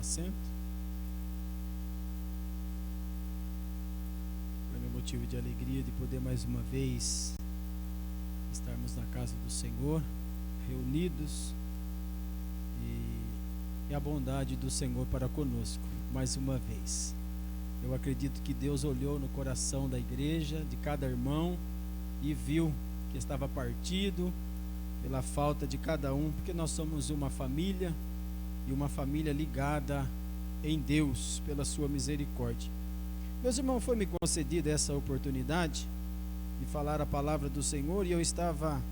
assento. Para meu motivo de alegria de poder mais uma vez estarmos na casa do Senhor, reunidos, e a bondade do Senhor para conosco, mais uma vez. Eu acredito que Deus olhou no coração da igreja, de cada irmão, e viu que estava partido pela falta de cada um, porque nós somos uma família, e uma família ligada em Deus, pela sua misericórdia. Meus irmãos, foi me concedida essa oportunidade de falar a palavra do Senhor, e eu estava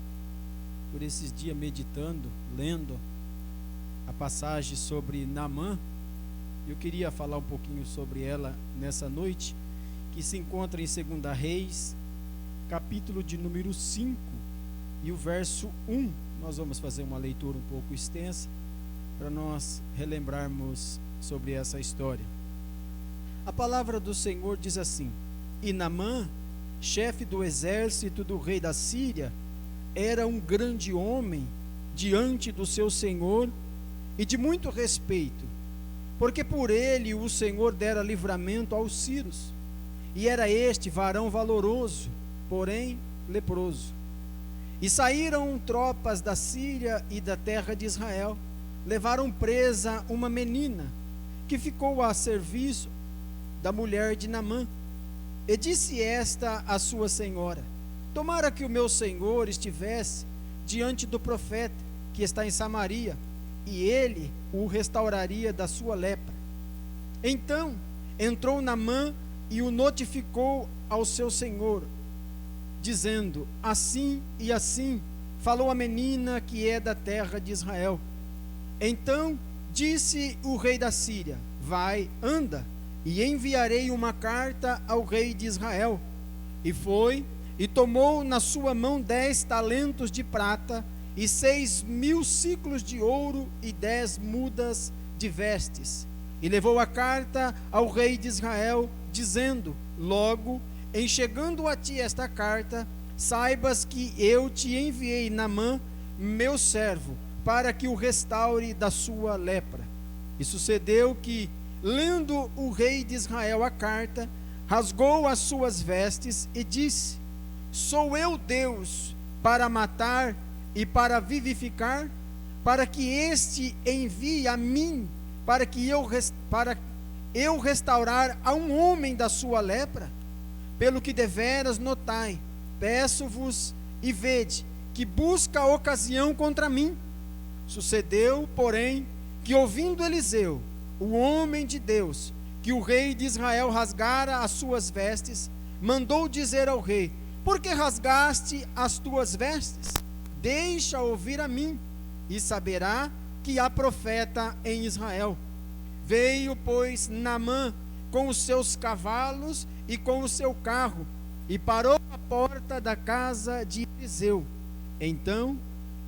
por esses dias meditando, lendo a passagem sobre Naamã. Eu queria falar um pouquinho sobre ela nessa noite, que se encontra em 2 Reis, capítulo de número 5, e o verso 1. Nós vamos fazer uma leitura um pouco extensa, para nós relembrarmos sobre essa história. A palavra do Senhor diz assim: E Naamã, chefe do exército do rei da Síria, era um grande homem diante do seu senhor e de muito respeito, porque por ele o Senhor dera livramento aos sírios, e era este varão valoroso, porém leproso. E saíram tropas da Síria e da terra de Israel, levaram presa uma menina, que ficou a serviço da mulher de Naamã. E disse esta à sua senhora: Tomara que o meu senhor estivesse diante do profeta, que está em Samaria, e ele o restauraria da sua lepra. Então entrou Naamã e o notificou ao seu senhor, dizendo: Assim e assim falou a menina que é da terra de Israel. Então disse o rei da Síria: Vai, anda, e enviarei uma carta ao rei de Israel. E foi, e tomou na sua mão 10 talentos de prata, e 6.000 ciclos de ouro, e 10 mudas de vestes. E levou a carta ao rei de Israel, dizendo: Logo, em chegando a ti esta carta, saibas que eu te enviei Naamã, meu servo, para que o restaure da sua lepra. E sucedeu que, lendo o rei de Israel a carta, rasgou as suas vestes e disse: Sou eu Deus para matar e para vivificar, para que este envie a mim, para eu restaurar a um homem da sua lepra? Pelo que deveras notai, peço-vos e vede, que busca ocasião contra mim. Sucedeu, porém, que ouvindo Eliseu, o homem de Deus, que o rei de Israel rasgara as suas vestes, mandou dizer ao rei: Por que rasgaste as tuas vestes? Deixa ouvir a mim, e saberá que há profeta em Israel. Veio, pois, Naamã com os seus cavalos e com o seu carro, e parou à porta da casa de Eliseu. Então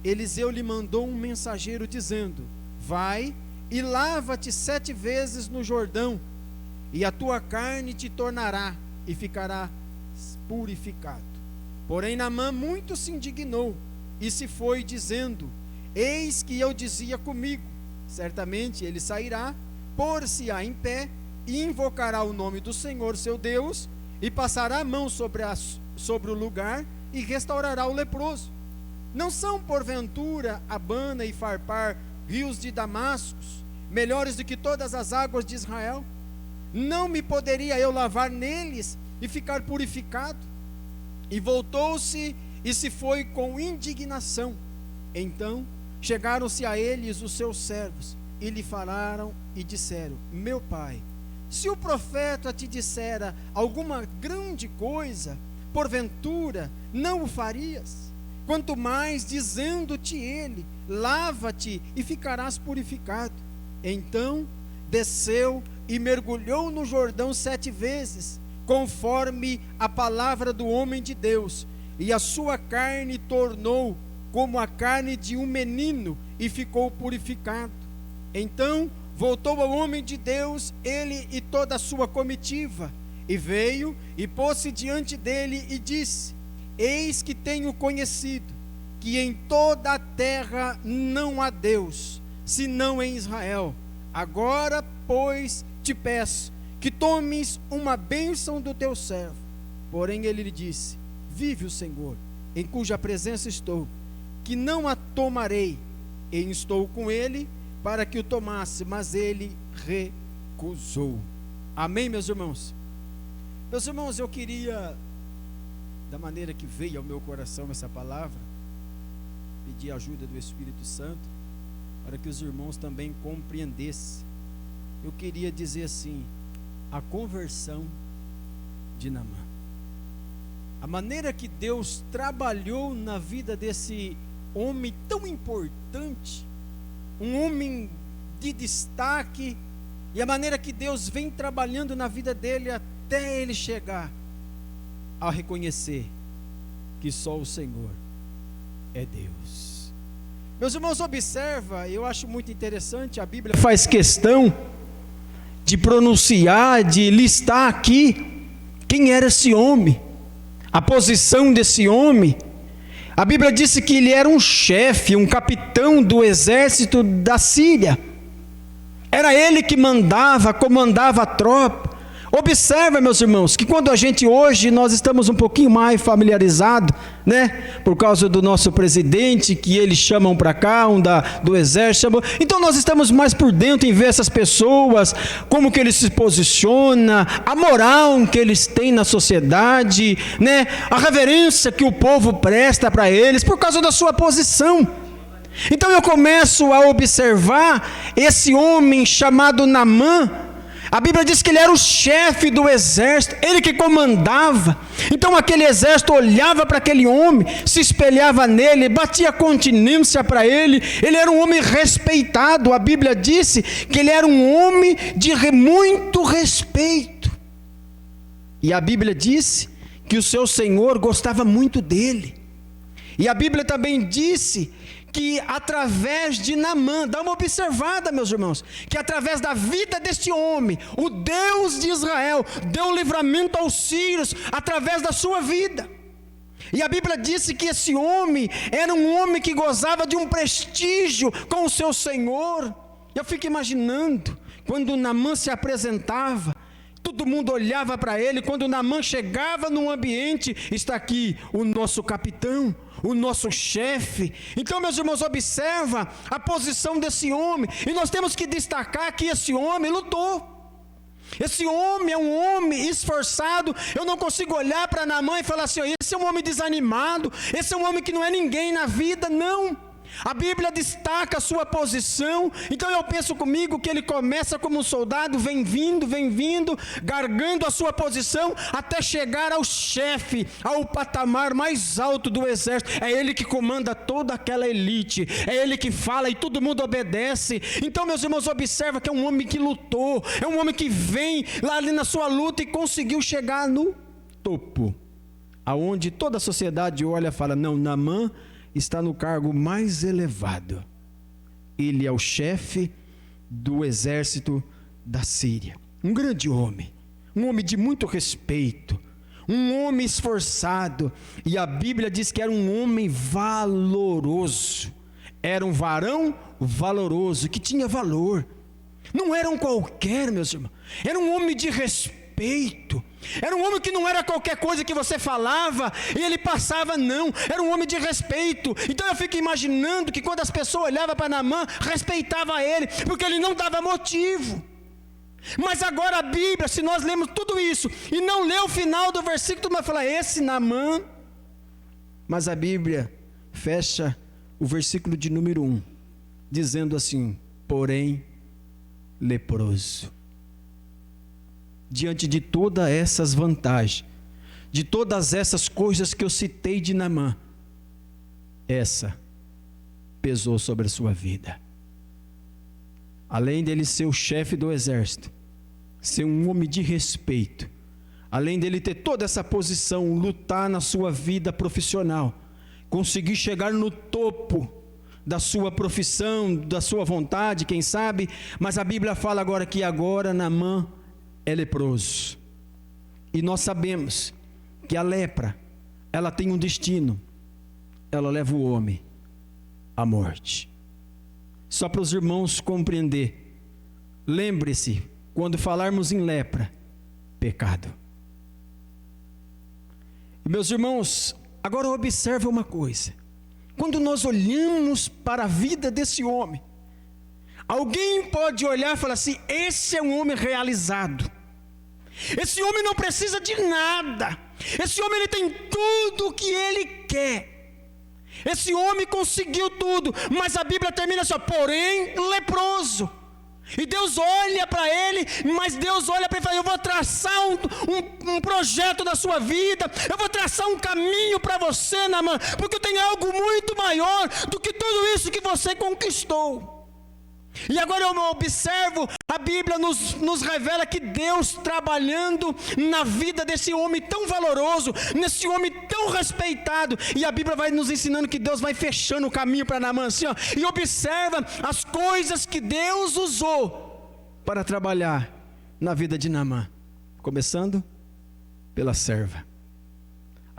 Eliseu lhe mandou um mensageiro, dizendo: Vai e lava-te 7 vezes no Jordão, e a tua carne te tornará, e ficará purificado. Porém Naamã muito se indignou, e se foi, dizendo: Eis que eu dizia comigo: Certamente ele sairá, pôr-se-á em pé, e invocará o nome do Senhor seu Deus, e passará a mão sobre o lugar, e restaurará o leproso. Não são porventura Abana e Farpar, rios de Damascos, melhores do que todas as águas de Israel? Não me poderia eu lavar neles e ficar purificado? E voltou-se e se foi com indignação. Então chegaram-se a eles os seus servos, e lhe falaram e disseram: Meu pai, se o profeta te dissera alguma grande coisa, porventura não o farias? Quanto mais dizendo-te ele: Lava-te e ficarás purificado. Então desceu e mergulhou no Jordão 7 vezes, conforme a palavra do homem de Deus, e a sua carne tornou como a carne de um menino, e ficou purificado. Então voltou ao homem de Deus, ele e toda a sua comitiva, e veio e pôs-se diante dele e disse: Eis que tenho conhecido que em toda a terra não há Deus, senão em Israel. Agora, pois, te peço que tomes uma bênção do teu servo. Porém ele lhe disse: vive o Senhor, em cuja presença estou, que não a tomarei. E instou com ele para que o tomasse, mas ele recusou. Amém, meus irmãos? Meus irmãos, eu queria, da maneira que veio ao meu coração essa palavra, pedir a ajuda do Espírito Santo, para que os irmãos também compreendessem. Eu queria dizer assim: a conversão de Naamã. A maneira que Deus trabalhou na vida desse homem tão importante, um homem de destaque, e a maneira que Deus vem trabalhando na vida dele até ele chegar a reconhecer que só o Senhor é Deus. Meus irmãos, observa, eu acho muito interessante, a Bíblia faz questão de pronunciar, de listar aqui quem era esse homem, a posição desse homem. A Bíblia disse que ele era um chefe, um capitão do exército da Síria. Era ele que mandava, comandava a tropa. Observa, meus irmãos, que quando a gente hoje, nós estamos um pouquinho mais familiarizados, né? Por causa do nosso presidente, que eles chamam para cá, do exército. Então nós estamos mais por dentro em ver essas pessoas, como que eles se posicionam, a moral que eles têm na sociedade, né? A reverência que o povo presta para eles, por causa da sua posição. Então eu começo a observar esse homem chamado Naamã. A Bíblia diz que ele era o chefe do exército, ele que comandava. Então aquele exército olhava para aquele homem, se espelhava nele, batia continência para ele. Ele era um homem respeitado. A Bíblia disse que ele era um homem de muito respeito. E a Bíblia disse que o seu Senhor gostava muito dele. E a Bíblia também disse que através de Naamã, dá uma observada, meus irmãos, que através da vida deste homem, o Deus de Israel deu livramento aos sírios através da sua vida. E a Bíblia disse que esse homem era um homem que gozava de um prestígio com o seu Senhor. Eu fico imaginando, quando Naamã se apresentava, todo mundo olhava para ele. Quando Naamã chegava num ambiente, está aqui o nosso capitão, o nosso chefe. Então, meus irmãos, observa a posição desse homem, e nós temos que destacar que esse homem lutou. Esse homem é um homem esforçado. Eu não consigo olhar para Naamã e falar assim: esse é um homem desanimado, esse é um homem que não é ninguém na vida. Não. A Bíblia destaca a sua posição. Então eu penso comigo que ele começa como um soldado, vem vindo, gargando a sua posição, até chegar ao chefe, ao patamar mais alto do exército. É ele que comanda toda aquela elite, é ele que fala e todo mundo obedece. Então, meus irmãos, observa que é um homem que lutou, é um homem que vem lá ali na sua luta e conseguiu chegar no topo, aonde toda a sociedade olha e fala: não, Naamã está no cargo mais elevado. Ele é o chefe do exército da Síria. Um grande homem, um homem de muito respeito, um homem esforçado. E a Bíblia diz que era um homem valoroso. Era um varão valoroso, que tinha valor. Não era um qualquer, meus irmãos. Era um homem de respeito. Era um homem que não era qualquer coisa que você falava e ele passava, não. Era um homem de respeito. Então eu fico imaginando que quando as pessoas olhavam para Naamã, respeitavam ele, porque ele não dava motivo. Mas agora a Bíblia, se nós lemos tudo isso e não lê o final do versículo, vai falar: esse Naamã. Mas a Bíblia fecha o versículo de número 1, dizendo assim: porém leproso. Diante de todas essas vantagens, de todas essas coisas que eu citei de Naamã, essa pesou sobre a sua vida. Além dele ser o chefe do exército, ser um homem de respeito, além dele ter toda essa posição, lutar na sua vida profissional, conseguir chegar no topo da sua profissão, da sua vontade, quem sabe, mas a Bíblia fala agora que agora Naamã é leproso. E nós sabemos que a lepra, ela tem um destino. Ela leva o homem à morte. Só para os irmãos compreender, lembre-se, quando falarmos em lepra, pecado. E meus irmãos, agora observa uma coisa. Quando nós olhamos para a vida desse homem, alguém pode olhar e falar assim: esse é um homem realizado. Esse homem não precisa de nada. Esse homem ele tem tudo o que ele quer. Esse homem conseguiu tudo. Mas a Bíblia termina assim: porém leproso. E Deus olha para ele, mas Deus olha para ele e fala: eu vou traçar um projeto na sua vida, eu vou traçar um caminho para você, Naamã, porque eu tenho algo muito maior do que tudo isso que você conquistou. E agora eu observo, a Bíblia nos revela que Deus trabalhando na vida desse homem tão valoroso, nesse homem tão respeitado, e a Bíblia vai nos ensinando que Deus vai fechando o caminho para Naamã assim, ó, e observa as coisas que Deus usou para trabalhar na vida de Naamã, começando pela serva.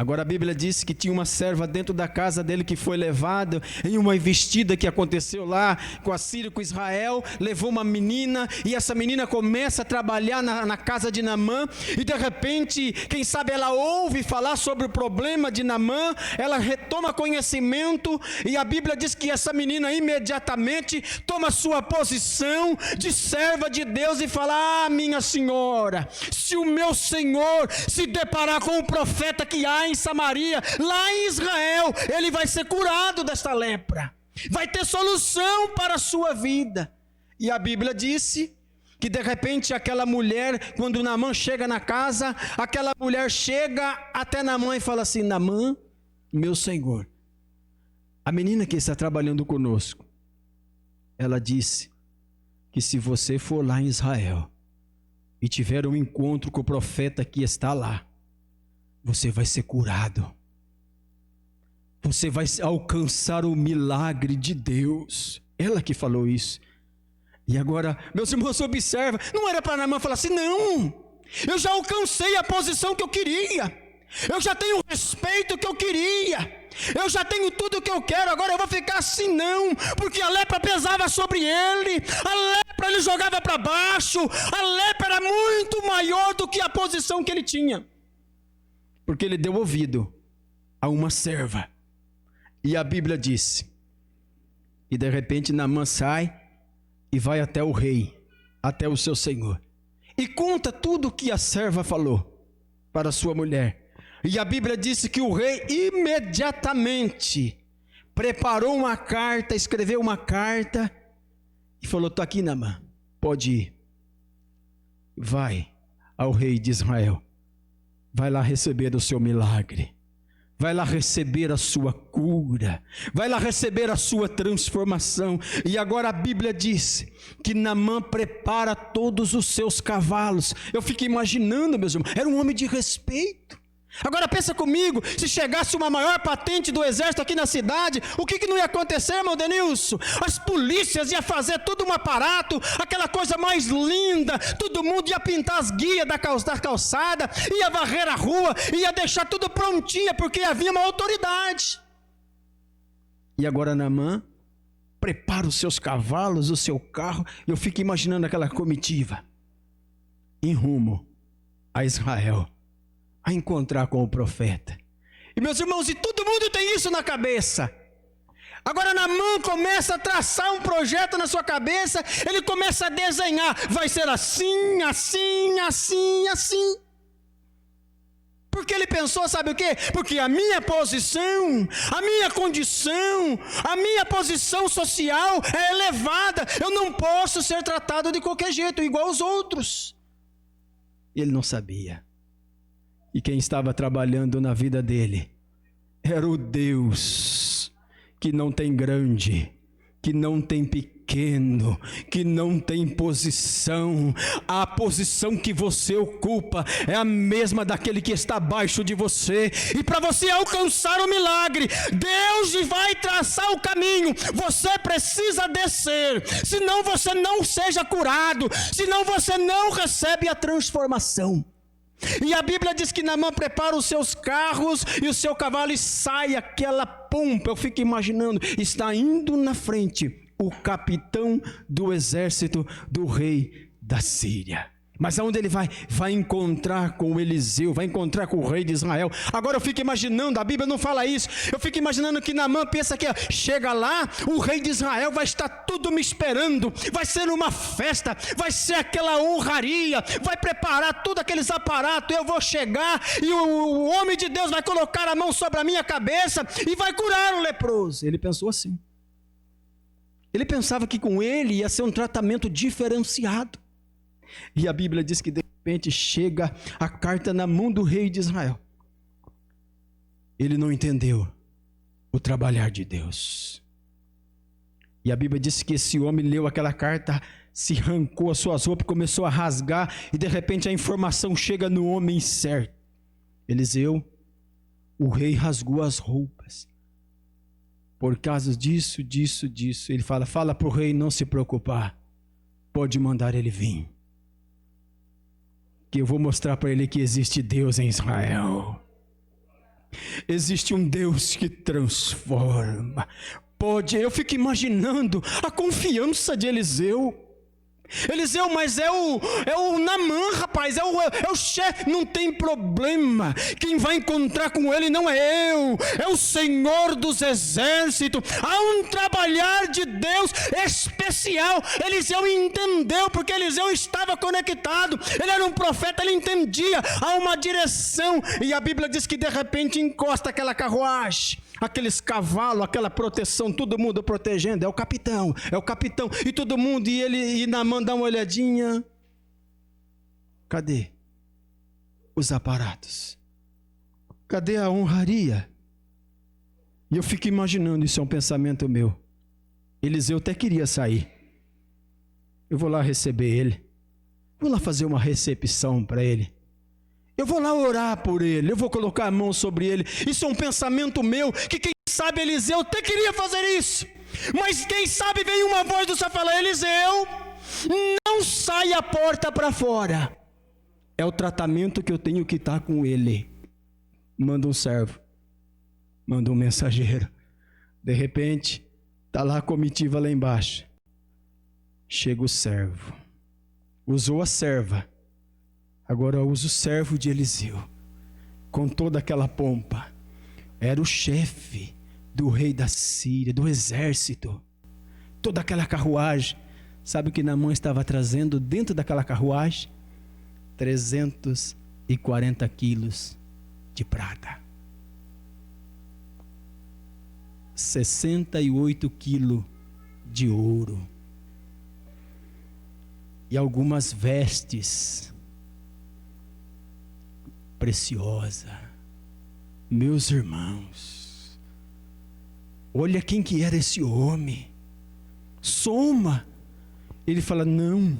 Agora a Bíblia diz que tinha uma serva dentro da casa dele que foi levada em uma investida que aconteceu lá com a Síria, com Israel. Levou uma menina e essa menina começa a trabalhar na casa de Naamã. E de repente, quem sabe ela ouve falar sobre o problema de Naamã. Ela retoma conhecimento e a Bíblia diz que essa menina imediatamente toma sua posição de serva de Deus e fala: ah, minha senhora, se o meu Senhor se deparar com o profeta que há em Samaria, lá em Israel, ele vai ser curado desta lepra, vai ter solução para a sua vida. E a Bíblia disse que de repente aquela mulher, quando Naamã chega na casa, aquela mulher chega até Naamã e fala assim: Naamã, meu senhor, a menina que está trabalhando conosco, ela disse que se você for lá em Israel e tiver um encontro com o profeta que está lá, você vai ser curado. Você vai alcançar o milagre de Deus. Ela que falou isso. E agora, meus irmãos, observa. Não era para Naamã falar assim: não, eu já alcancei a posição que eu queria. Eu já tenho o respeito que eu queria. Eu já tenho tudo o que eu quero. Agora eu vou ficar assim, não. Porque a lepra pesava sobre ele. A lepra ele jogava para baixo. A lepra era muito maior do que a posição que ele tinha. Porque ele deu ouvido a uma serva. E a Bíblia diz, e de repente Naamã sai e vai até o rei, até o seu senhor, e conta tudo o que a serva falou para sua mulher. E a Bíblia disse que o rei imediatamente preparou uma carta, escreveu uma carta e falou: estou aqui, Naamã, pode ir. Vai ao rei de Israel. Vai lá receber o seu milagre. Vai lá receber a sua cura. Vai lá receber a sua transformação. E agora a Bíblia diz que Naamã prepara todos os seus cavalos. Eu fiquei imaginando, meus irmãos, era um homem de respeito. Agora pensa comigo, se chegasse uma maior patente do exército aqui na cidade, o que não ia acontecer, irmão Denilson? As polícias iam fazer todo um aparato, aquela coisa mais linda, todo mundo ia pintar as guias da calçada, ia varrer a rua, ia deixar tudo prontinho, porque havia uma autoridade. E agora Naamã prepara os seus cavalos, o seu carro, eu fico imaginando aquela comitiva, em rumo a Israel, a encontrar com o profeta. E meus irmãos, e todo mundo tem isso na cabeça. Agora Naamã começa a traçar um projeto na sua cabeça, ele começa a desenhar, vai ser assim, assim, assim, assim. Porque ele pensou, sabe o quê? Porque a minha posição, a minha condição, a minha posição social é elevada, eu não posso ser tratado de qualquer jeito, igual aos outros. Ele não sabia. E quem estava trabalhando na vida dele era o Deus que não tem grande, que não tem pequeno, que não tem posição. A posição que você ocupa é a mesma daquele que está abaixo de você. E para você alcançar o milagre, Deus vai traçar o caminho. Você precisa descer, senão você não seja curado, senão você não recebe a transformação. E a Bíblia diz que Naamã prepara os seus carros e o seu cavalo e sai aquela pompa. Eu fico imaginando, está indo na frente o capitão do exército do rei da Síria. Mas aonde ele vai? Vai encontrar com Eliseu, vai encontrar com o rei de Israel. Agora eu fico imaginando, a Bíblia não fala isso, eu fico imaginando que Naamã pensa que chega lá, o rei de Israel vai estar tudo me esperando, vai ser uma festa, vai ser aquela honraria, vai preparar tudo aqueles aparatos, eu vou chegar e o homem de Deus vai colocar a mão sobre a minha cabeça e vai curar o leproso. Ele pensou assim. Ele pensava que com ele ia ser um tratamento diferenciado. E a Bíblia diz que de repente chega a carta na mão do rei de Israel. Ele não entendeu o trabalhar de Deus. E a Bíblia diz que esse homem leu aquela carta, se arrancou as suas roupas, começou a rasgar, e de repente a informação chega no homem certo. Eliseu, o rei rasgou as roupas. Por causa disso. Ele fala para o rei não se preocupar. Pode mandar ele vir. Que eu vou mostrar para ele que existe Deus em Israel. Existe um Deus que transforma. Eu fico imaginando a confiança de Eliseu. Eliseu, mas é o Naamã, rapaz, é o chefe, não tem problema, quem vai encontrar com ele não é eu, é o Senhor dos exércitos. Há um trabalhar de Deus especial. Eliseu entendeu, porque Eliseu estava conectado, ele era um profeta, ele entendia, há uma direção, e a Bíblia diz que de repente encosta aquela carruagem, aqueles cavalos, aquela proteção, todo mundo protegendo, é o capitão, e todo mundo, e Naamã dá uma olhadinha, cadê os aparatos? Cadê a honraria? E eu fico imaginando, isso é um pensamento meu, Eliseu até queria sair, eu vou lá receber ele, vou lá fazer uma recepção para ele, eu vou lá orar por ele, eu vou colocar a mão sobre ele. Isso é um pensamento meu, que quem sabe Eliseu até queria fazer isso, mas quem sabe vem uma voz do céu falar: Eliseu, não sai a porta para fora, é o tratamento que eu tenho que estar com ele. Manda um servo, manda um mensageiro, de repente está lá a comitiva lá embaixo, chega o servo, usou a serva, agora usa o servo de Eliseu, com toda aquela pompa, era o chefe do rei da Síria, do exército, toda aquela carruagem. Sabe o que Naamã estava trazendo dentro daquela carruagem? 340 quilos de prata, 68 quilos de ouro, e algumas vestes preciosa. Meus irmãos, olha quem que era esse homem. Soma. Ele fala: não,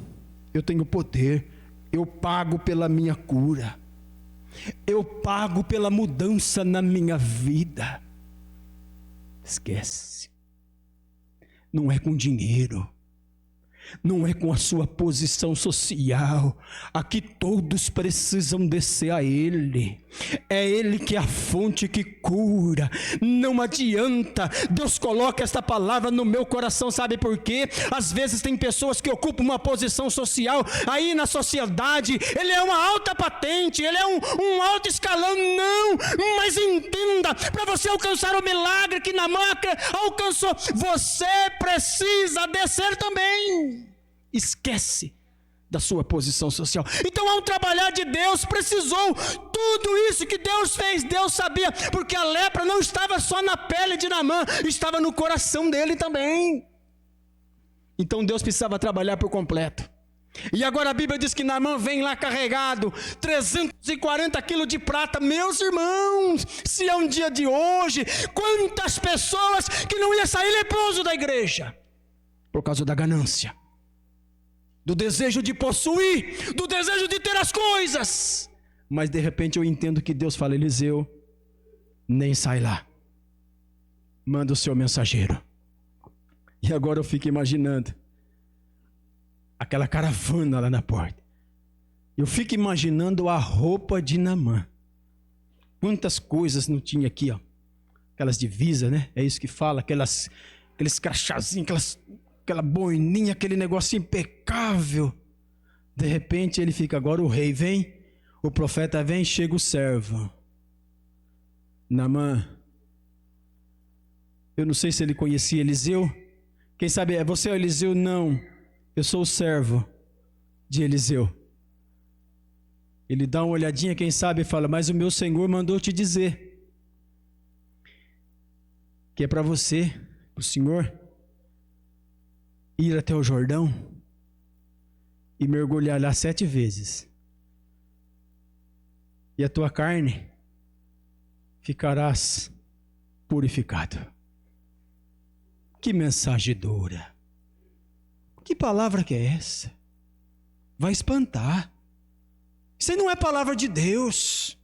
eu tenho poder, eu pago pela minha cura, eu pago pela mudança na minha vida. Esquece, não é com dinheiro, não é com a sua posição social. Aqui todos precisam descer a Ele. É Ele que é a fonte que cura. Não adianta. Deus coloca esta palavra no meu coração, sabe por quê? Às vezes tem pessoas que ocupam uma posição social aí na sociedade, ele é uma alta patente, ele é um alto escalão. Não, mas entenda, para você alcançar o milagre que Naamã alcançou, você precisa descer também. Esquece da sua posição social. Então há um trabalhar de Deus. Precisou tudo isso que Deus fez, Deus sabia, porque a lepra não estava só na pele de Naamã, estava no coração dele também. Então Deus precisava trabalhar por completo. E agora a Bíblia diz que Naamã vem lá carregado 340 quilos de prata. Meus irmãos, se é um dia de hoje, quantas pessoas que não iam sair leproso da igreja por causa da ganância, do desejo de possuir, do desejo de ter as coisas. Mas de repente eu entendo que Deus fala: Eliseu, nem sai lá, manda o seu mensageiro. E agora eu fico imaginando aquela caravana lá na porta, eu fico imaginando a roupa de Naamã. Quantas coisas não tinha aqui, ó, aquelas divisas, né? É isso que fala, aqueles crachazinhos, aquelas aquela boininha, aquele negócio impecável. De repente ele fica, agora o rei vem, o profeta vem, chega o servo. Naamã, eu não sei se ele conhecia Eliseu. Quem sabe, é você o Eliseu? Não, eu sou o servo de Eliseu. Ele dá uma olhadinha, quem sabe, e fala, mas o meu Senhor mandou te dizer que é para você, para o Senhor, ir até o Jordão e mergulhar lá 7 vezes. E a tua carne ficarás purificado. Que mensagem dura. Que palavra que é essa? Vai espantar. Isso aí não é palavra de Deus.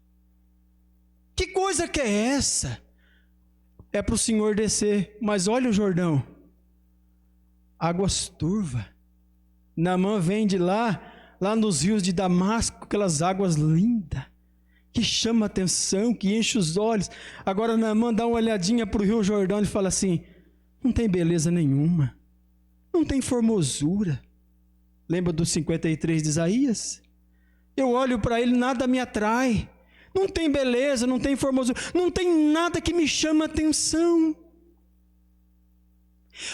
Que coisa que é essa? É para o Senhor descer, mas olha o Jordão. Águas turvas. Naamã vem de lá nos rios de Damasco, aquelas águas lindas, que chama a atenção, que enche os olhos. Agora Naamã dá uma olhadinha para o rio Jordão e fala assim, não tem beleza nenhuma, não tem formosura. Lembra do 53 de Isaías? Eu olho para ele, nada me atrai, não tem beleza, não tem formosura, não tem nada que me chama a atenção.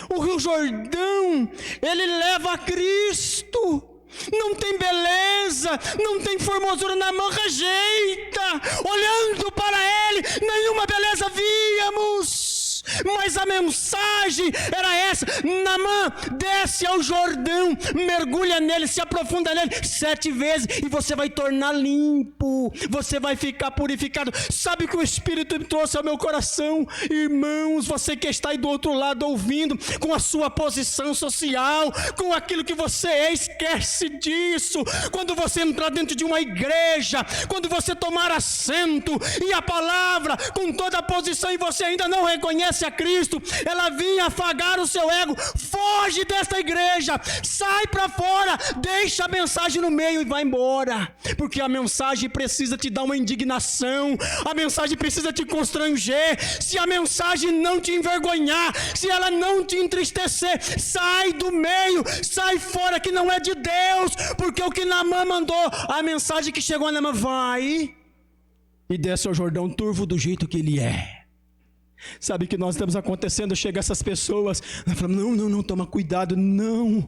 O rio Jordão, ele leva a Cristo. Não tem beleza, não tem formosura, Naamã rejeita. Olhando para ele, nenhuma beleza víamos. Mas a mensagem era essa: Naamã, desce ao Jordão, mergulha nele, se aprofunda nele 7 vezes e você vai tornar limpo, você vai ficar purificado. Sabe o que o Espírito me trouxe ao meu coração? Irmãos, você que está aí do outro lado ouvindo, com a sua posição social, com aquilo que você é, esquece disso. Quando você entrar dentro de uma igreja, quando você tomar assento e a palavra com toda a posição e você ainda não reconhece a Cristo, ela vinha afagar o seu ego. Foge desta igreja, sai para fora, deixa a mensagem no meio e vai embora, porque a mensagem precisa te dar uma indignação, a mensagem precisa te constranger. Se a mensagem não te envergonhar, se ela não te entristecer, sai do meio, sai fora, que não é de Deus, porque o que Naamã mandou, a mensagem que chegou a Naamã, vai e desce ao Jordão turvo do jeito que ele é. Sabe que nós estamos acontecendo, chega essas pessoas, nós falamos, não, toma cuidado, não,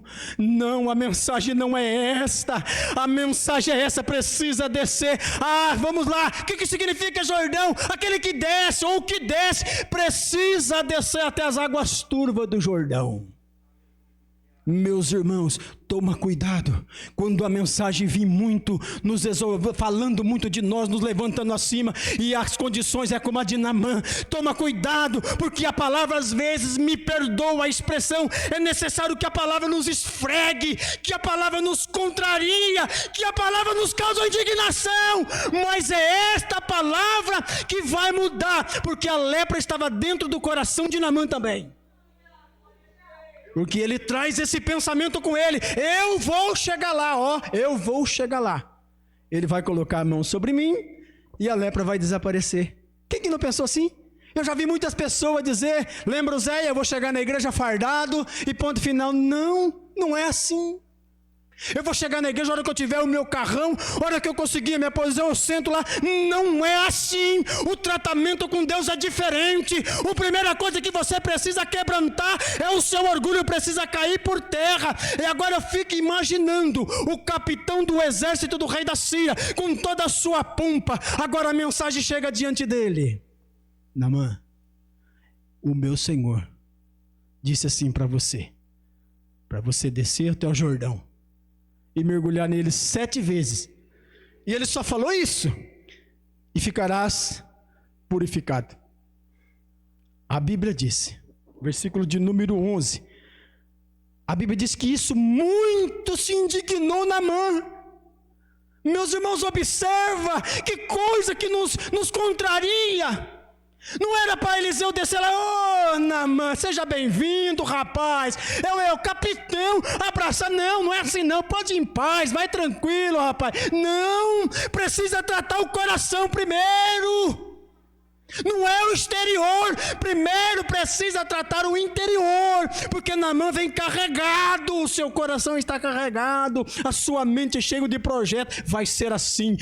a mensagem não é esta, a mensagem é essa, precisa descer. Vamos lá, o que significa Jordão? Aquele que desce, ou que desce, precisa descer até as águas turvas do Jordão. Meus irmãos, toma cuidado, quando a mensagem vir muito, falando muito de nós, nos levantando acima, e as condições é como a de Naamã. Toma cuidado, porque a palavra às vezes, me perdoa a expressão, é necessário que a palavra nos esfregue, que a palavra nos contraria, que a palavra nos causa indignação, mas é esta palavra que vai mudar, porque a lepra estava dentro do coração de Naamã também. Porque ele traz esse pensamento com ele, eu vou chegar lá, eu vou chegar lá. Ele vai colocar a mão sobre mim e a lepra vai desaparecer. Quem que não pensou assim? Eu já vi muitas pessoas dizer, lembra o Zé, eu vou chegar na igreja fardado e ponto final. Não é assim. Eu vou chegar na igreja, a hora que eu tiver o meu carrão, a hora que eu conseguir a minha posição, eu sento lá. Não é assim. O tratamento com Deus é diferente. A primeira coisa que você precisa quebrantar é o seu orgulho, precisa cair por terra. E agora eu fico imaginando o capitão do exército do rei da Síria, com toda a sua pompa. Agora a mensagem chega diante dele. Naamã, o meu Senhor disse assim para você descer até o Jordão e mergulhar nele 7 vezes. E ele só falou isso. E ficarás purificado. A Bíblia disse, versículo de número 11. A Bíblia diz que isso muito se indignou Naamã. Meus irmãos, observa que coisa que nos contraria. Não era para Eliseu descer lá, Naamã, seja bem-vindo, rapaz, eu capitão, abraçar, não é assim não, pode ir em paz, vai tranquilo, rapaz. Não, precisa tratar o coração primeiro. Não é o exterior, primeiro precisa tratar o interior, porque Naamã vem carregado, o seu coração está carregado, a sua mente é cheia de projetos, vai ser assim,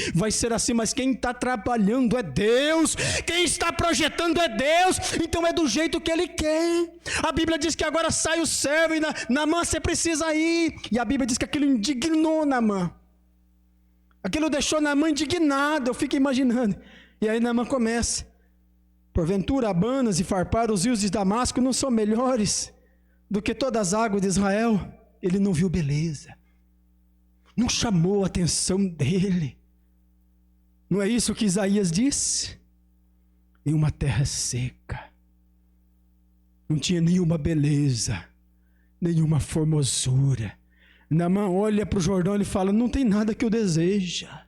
mas quem está trabalhando é Deus, quem está projetando é Deus, então é do jeito que Ele quer. A Bíblia diz que agora sai o servo e Naamã, você precisa ir, e a Bíblia diz que aquilo indignou Naamã, aquilo deixou Naamã indignado, eu fico imaginando, e aí Naamã começa: porventura Abanas e Farpar, os rios de Damasco, não são melhores do que todas as águas de Israel? Ele não viu beleza, não chamou a atenção dele. Não é isso que Isaías disse? Em uma terra seca, não tinha nenhuma beleza, nenhuma formosura. Naamã olha para o Jordão e fala: não tem nada que eu deseja.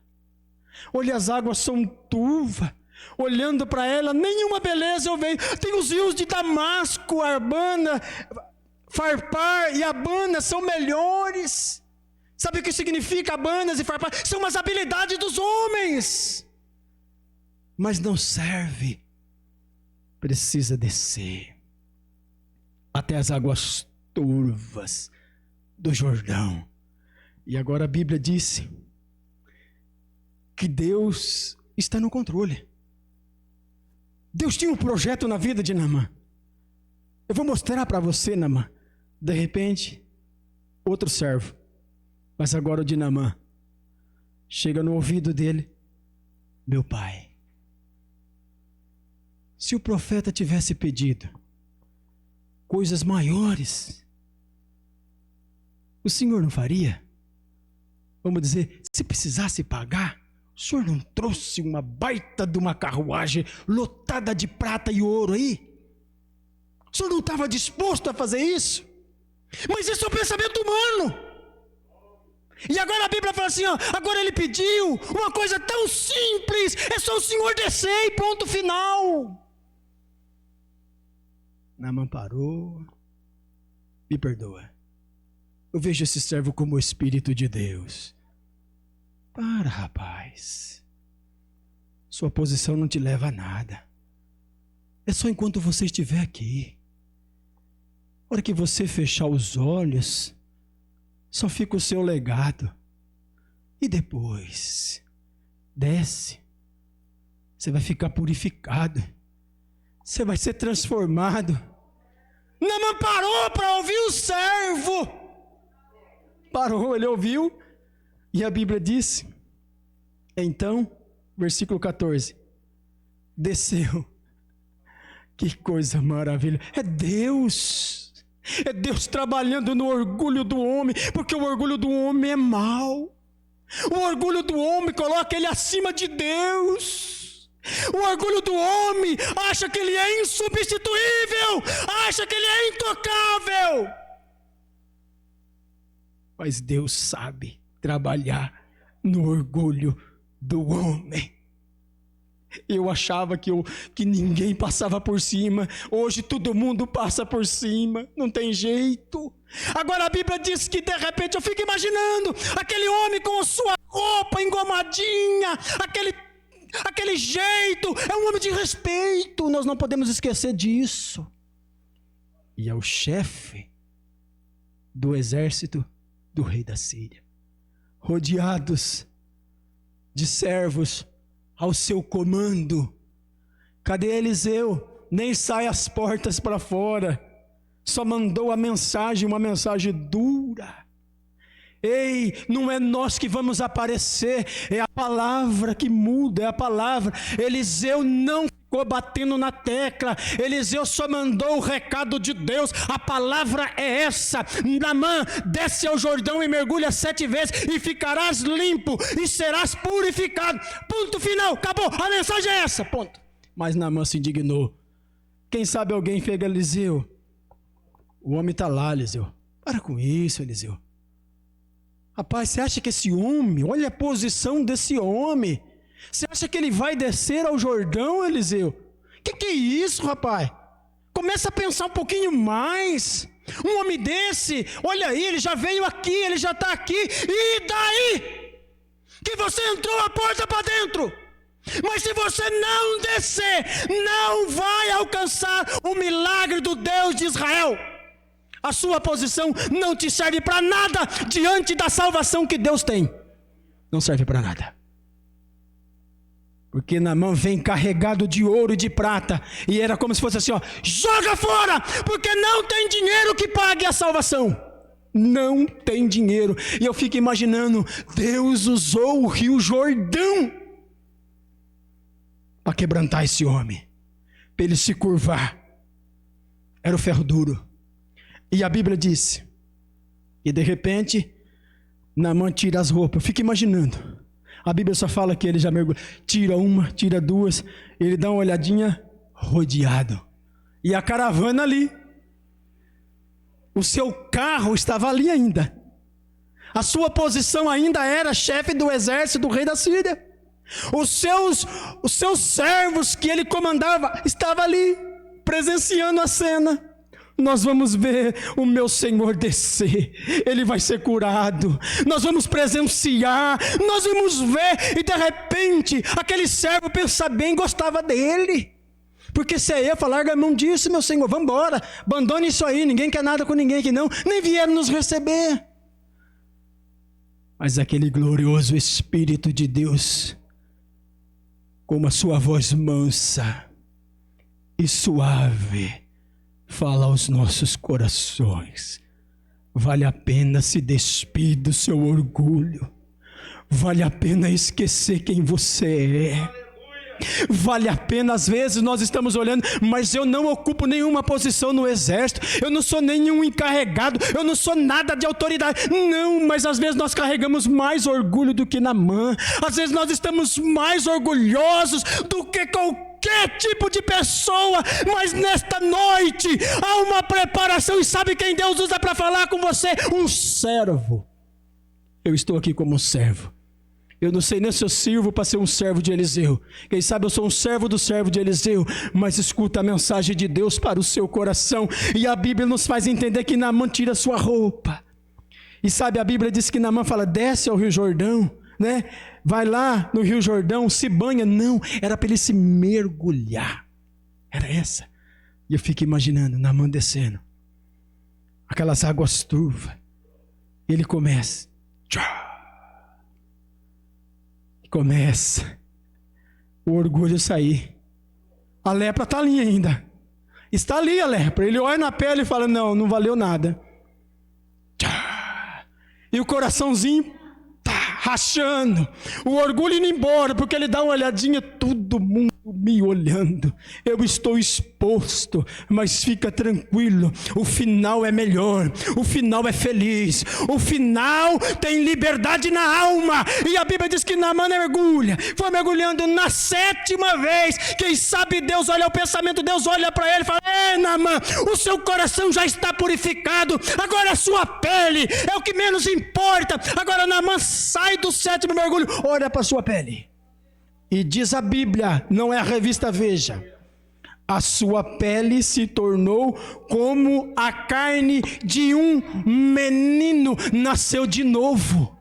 Olha, as águas são turvas. Olhando para ela, nenhuma beleza eu vejo. Tem os rios de Damasco, Arbana, Farpar e Abana são melhores. Sabe o que significa Abanas e Farpar? São as habilidades dos homens, mas não serve. Precisa descer até as águas turvas do Jordão. E agora a Bíblia disse que Deus está no controle. Deus tinha um projeto na vida de Naamã. Eu vou mostrar para você, Naamã. De repente, outro servo, mas agora o de Naamã, chega no ouvido dele: meu pai, se o profeta tivesse pedido coisas maiores, o senhor não faria? Vamos dizer, se precisasse pagar, o senhor não trouxe uma baita de uma carruagem lotada de prata e ouro aí? O senhor não estava disposto a fazer isso? Mas isso é o pensamento humano. E agora a Bíblia fala assim, ó, agora ele pediu uma coisa tão simples, é só o senhor descer e ponto final. Naamã parou: me perdoa, eu vejo esse servo como o Espírito de Deus. Para, rapaz, sua posição não te leva a nada, é só enquanto você estiver aqui. A hora que você fechar os olhos, só fica o seu legado, e depois desce, você vai ficar purificado, você vai ser transformado. Naamã parou para ouvir o servo, parou, ele ouviu. E a Bíblia diz, então, versículo 14, desceu. Que coisa maravilhosa, é Deus trabalhando no orgulho do homem, porque o orgulho do homem é mau. O orgulho do homem coloca ele acima de Deus. O orgulho do homem acha que ele é insubstituível, acha que ele é intocável. Mas Deus sabe trabalhar no orgulho do homem. Eu achava que ninguém passava por cima. Hoje todo mundo passa por cima, não tem jeito. Agora a Bíblia diz que de repente eu fico imaginando aquele homem com a sua roupa engomadinha, aquele jeito, é um homem de respeito, nós não podemos esquecer disso. E é o chefe do exército do rei da Síria, rodeados de servos ao seu comando. Cadê Eliseu? Nem sai as portas para fora, só mandou uma mensagem dura. Ei, não é nós que vamos aparecer, é a palavra que muda, é a palavra. Eliseu não ficou batendo na tecla, Eliseu só mandou o recado de Deus, a palavra é essa: Naamã, desce ao Jordão e mergulha 7 vezes e ficarás limpo e serás purificado. Ponto final, acabou, a mensagem é essa, ponto. Mas Naamã se indignou. Quem sabe alguém pega Eliseu, o homem está lá, Eliseu, para com isso, Eliseu. Rapaz, você acha que esse homem, olha a posição desse homem, você acha que ele vai descer ao Jordão, Eliseu? Que é isso, rapaz? Começa a pensar um pouquinho mais. Um homem desse, olha aí, ele já veio aqui, ele já está aqui. E daí? Que você entrou a porta para dentro. Mas se você não descer, não vai alcançar o milagre do Deus de Israel. A sua posição não te serve para nada diante da salvação que Deus tem. Não serve para nada. Porque Naamã vem carregado de ouro e de prata, e era como se fosse assim, ó, joga fora, porque não tem dinheiro que pague a salvação. Não tem dinheiro. E eu fico imaginando, Deus usou o rio Jordão para quebrantar esse homem, para ele se curvar. Era o ferro duro. E a Bíblia diz, e de repente, Naamã tira as roupas. Eu fico imaginando, a Bíblia só fala que ele já mergulha, tira uma, tira duas, ele dá uma olhadinha, rodeado. E a caravana ali, o seu carro estava ali ainda. A sua posição ainda era chefe do exército do rei da Síria. Os seus servos que ele comandava estavam ali, presenciando a cena. Nós vamos ver o meu Senhor descer, ele vai ser curado, nós vamos presenciar, nós vamos ver, e de repente, aquele servo pensa bem, gostava dele, porque se é eu falar, larga a mão disso, meu Senhor, vamos embora, abandone isso aí, ninguém quer nada com ninguém aqui não, nem vieram nos receber. Mas aquele glorioso Espírito de Deus, com a sua voz mansa e suave, fala aos nossos corações. Vale a pena se despir do seu orgulho. Vale a pena esquecer quem você é. Vale a pena, às vezes nós estamos olhando, mas eu não ocupo nenhuma posição no exército, eu não sou nenhum encarregado, eu não sou nada de autoridade. Não, mas às vezes nós carregamos mais orgulho do que Naamã. Às vezes nós estamos mais orgulhosos do que qualquer tipo de pessoa, mas nesta noite há uma preparação, e sabe quem Deus usa para falar com você? Um servo. Eu estou aqui como um servo. Eu não sei nem se eu sirvo para ser um servo de Eliseu. Quem sabe eu sou um servo do servo de Eliseu. Mas escuta a mensagem de Deus para o seu coração. E a Bíblia nos faz entender que Naamã tira sua roupa. E sabe, a Bíblia diz que Naamã fala, desce ao Rio Jordão, né? Vai lá no Rio Jordão, se banha. Não, era para ele se mergulhar. Era essa. E eu fico imaginando Naamã descendo. Aquelas águas turvas. Ele começa. Começa o orgulho sair. A lepra está ali ainda. Está ali a lepra. Ele olha na pele e fala, não valeu nada. E o coraçãozinho tá rachando. O orgulho indo embora, porque ele dá uma olhadinha, todo mundo me olhando. Eu estou exposto, mas fica tranquilo. O final é melhor. O final é feliz. O final tem liberdade na alma. E a Bíblia diz que Naamã mergulha. Foi mergulhando na 7ª vez. Quem sabe Deus olha o pensamento, Deus olha para ele e fala, Naamã, o seu coração já está purificado. Agora a sua pele é o que menos importa. Agora Naamã sai do 7º mergulho. Olha para a sua pele. E diz a Bíblia, não é a revista Veja, a sua pele se tornou como a carne de um menino, nasceu de novo,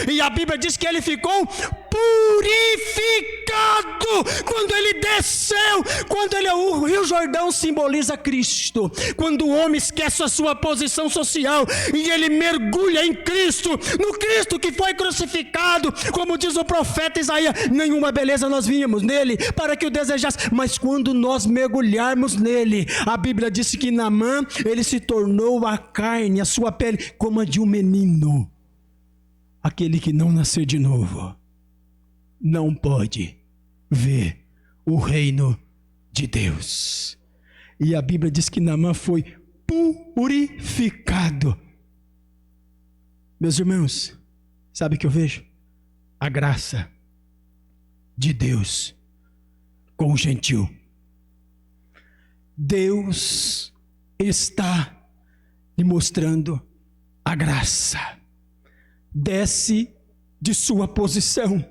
e a Bíblia diz que ele ficou purificado quando ele desceu. O Rio Jordão simboliza Cristo. Quando o homem esquece a sua posição social e ele mergulha em Cristo, no Cristo que foi crucificado, como diz o profeta Isaías, nenhuma beleza nós vínhamos nele para que o desejasse, mas quando nós mergulharmos nele, a Bíblia disse que Naamã, ele se tornou a carne, a sua pele como a de um menino. Aquele que não nascer de novo não pode ver o reino de Deus. E a Bíblia diz que Naamã foi purificado. Meus irmãos, sabe o que eu vejo? A graça de Deus com o gentil. Deus está lhe mostrando a graça. Desce de sua posição.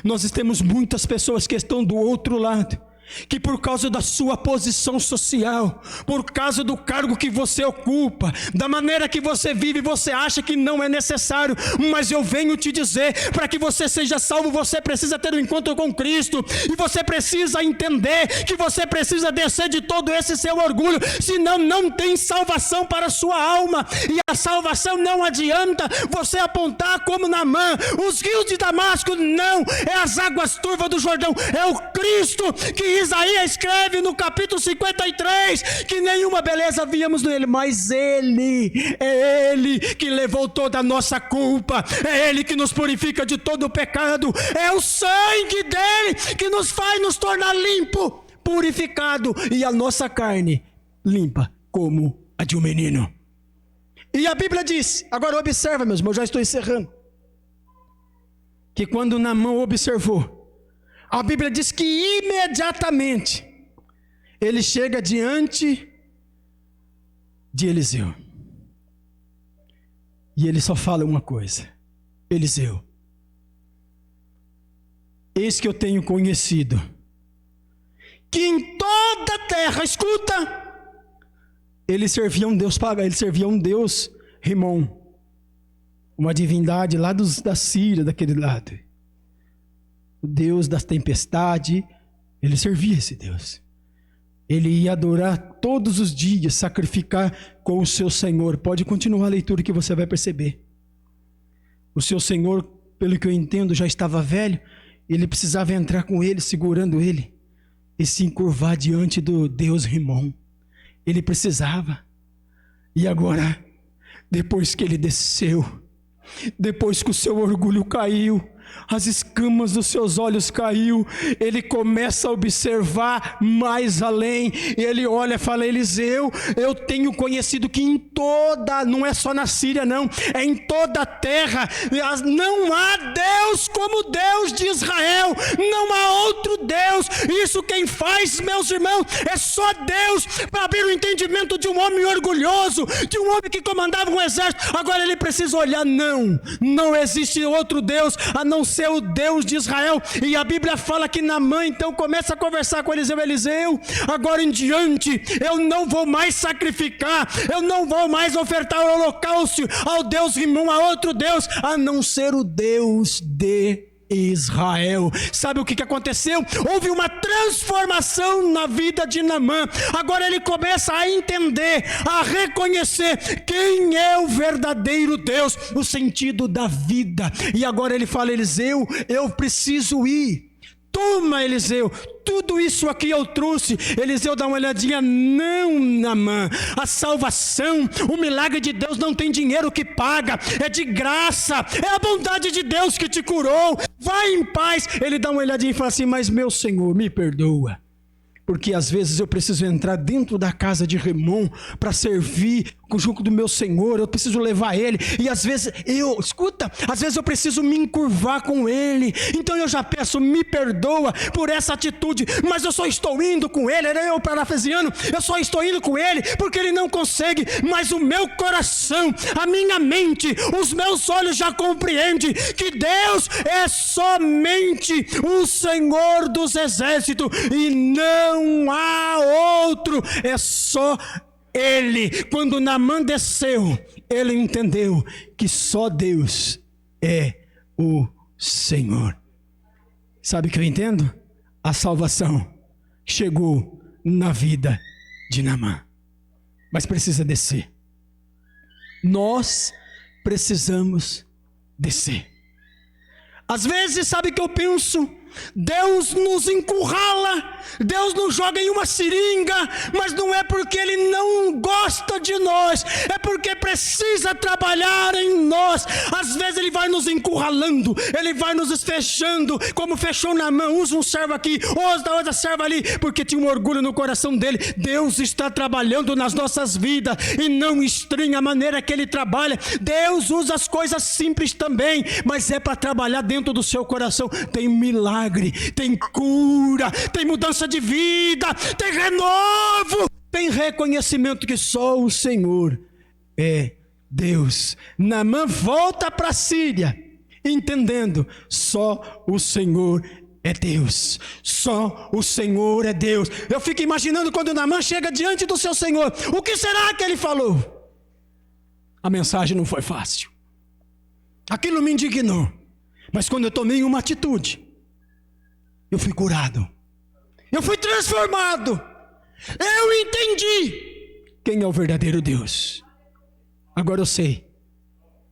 Nós temos muitas pessoas que estão do outro lado que por causa da sua posição social, por causa do cargo que você ocupa, da maneira que você vive, você acha que não é necessário, mas eu venho te dizer, para que você seja salvo, você precisa ter um encontro com Cristo, e você precisa entender que você precisa descer de todo esse seu orgulho, senão não tem salvação para a sua alma, e a salvação não adianta você apontar como Naamã, os rios de Damasco, não, é as águas turvas do Jordão, é o Cristo que Isaías escreve no capítulo 53, que nenhuma beleza víamos nele, mas Ele, é Ele que levou toda a nossa culpa, é Ele que nos purifica de todo o pecado, é o sangue dele que nos faz nos tornar limpo, purificado, e a nossa carne limpa como a de um menino. E a Bíblia diz, agora observa, meus irmãos, eu já estou encerrando, que quando Naamã observou, a Bíblia diz que imediatamente ele chega diante de Eliseu. E ele só fala uma coisa: Eliseu, eis que eu tenho conhecido que em toda a terra, escuta, ele servia um Deus pagão, ele servia um Deus Rimon, uma divindade lá da Síria, daquele lado. O Deus da tempestade, ele servia esse Deus. Ele ia adorar todos os dias, sacrificar com o seu Senhor. Pode continuar a leitura que você vai perceber. O seu Senhor, pelo que eu entendo, já estava velho. Ele precisava entrar com ele, segurando ele, e se encurvar diante do Deus Rimon. Ele precisava. E agora, depois que ele desceu, depois que o seu orgulho caiu, as escamas dos seus olhos caiu, ele começa a observar mais além, e ele olha e fala: Eliseu, eu tenho conhecido que em toda, não é só na Síria não, é em toda a terra, não há Deus como Deus de Israel, não há outro Deus, isso quem faz, meus irmãos, é só Deus, para abrir o entendimento de um homem orgulhoso, de um homem que comandava um exército. Agora ele precisa olhar, não existe outro Deus, a não ser o Deus de Israel. E a Bíblia fala que Naamã então começa a conversar com Eliseu: Eliseu, agora em diante eu não vou mais sacrificar, eu não vou mais ofertar o holocausto ao Deus Rimon, a outro Deus, a não ser o Deus de Israel. Sabe o que aconteceu? Houve uma transformação na vida de Naamã. Agora ele começa a entender, a reconhecer quem é o verdadeiro Deus, o sentido da vida. E agora ele fala: Eliseu, eu preciso ir. Toma, Eliseu, tudo isso aqui eu trouxe. Eliseu dá uma olhadinha: não, Naamã, a salvação, o milagre de Deus não tem dinheiro que paga, é de graça, é a bondade de Deus que te curou, vai em paz. Ele dá uma olhadinha e fala assim: mas meu Senhor, me perdoa, porque às vezes eu preciso entrar dentro da casa de Rimon para servir junto do meu Senhor, eu preciso levar ele, e às vezes às vezes eu preciso me encurvar com ele, então eu já peço: me perdoa por essa atitude, mas eu só estou indo com ele, era eu parafraseando, eu só estou indo com ele porque ele não consegue, mas o meu coração, a minha mente, os meus olhos já compreendem que Deus é somente o Senhor dos exércitos, e não há outro, é só Ele. Quando Naamã desceu, ele entendeu que só Deus é o Senhor. Sabe o que eu entendo? A salvação chegou na vida de Naamã, mas precisa descer. Nós precisamos descer. Às vezes, sabe o que eu penso? Deus nos encurrala, Deus nos joga em uma seringa, mas não é porque Ele não gosta de nós, é porque precisa trabalhar em nós. Às vezes Ele vai nos encurralando, Ele vai nos fechando, como fechou Naamã. Usa um servo aqui, outra serva ali, porque tinha um orgulho no coração dele. Deus está trabalhando nas nossas vidas, e não estranha a maneira que Ele trabalha. Deus usa as coisas simples também, mas é para trabalhar dentro do seu coração. Tem milagre, tem cura, tem mudança de vida, tem renovo, tem reconhecimento que só o Senhor é Deus. Naamã volta para a Síria, entendendo: só o Senhor é Deus. Só o Senhor é Deus. Eu fico imaginando quando Naamã chega diante do seu Senhor. O que será que ele falou? A mensagem não foi fácil. Aquilo me indignou. Mas quando eu tomei uma atitude, eu fui curado. Eu fui transformado. Eu entendi quem é o verdadeiro Deus. Agora eu sei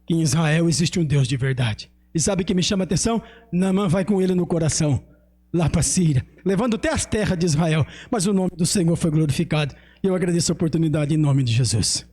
que em Israel existe um Deus de verdade. E sabe o que me chama a atenção? Naamã vai com ele no coração, lá para a Síria, levando até as terras de Israel. Mas o nome do Senhor foi glorificado. E eu agradeço a oportunidade em nome de Jesus.